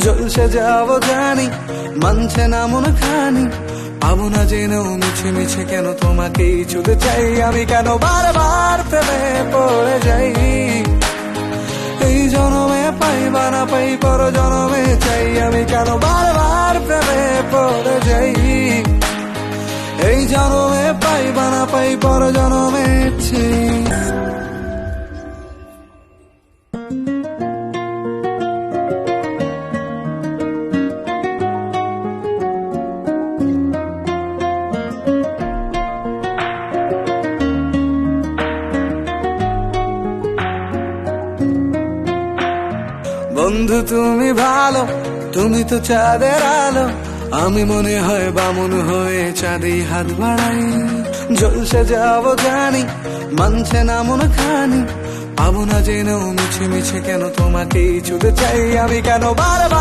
জলসে যাবো জানি, মানছে না মন খানি, পাবো না জেনেও মিছে মিছে কেন তোমাকেই ছুঁতে চাই আমি, কেন বারবার প্রেমে পড়ে যাই। এই জনমে পাই বা না পাই পর জনমে চাই আমি, কেন বারবার প্রেমে পড়ে যাই। এই জনমে পাই বা না পাই পর জনমে চাই। বন্ধু তুমি ভালো, তুমি তো চাঁদের আলো, আমি মনে হয় বামুন হয়ে চাঁদে হাত বাড়াই। জলসে যাবো জানি, মানছে না মন খানি, পাবো না জেনেও মিছে মিছে কেন তোমাকেই ছুঁতে চাই আমি, কেন বারবার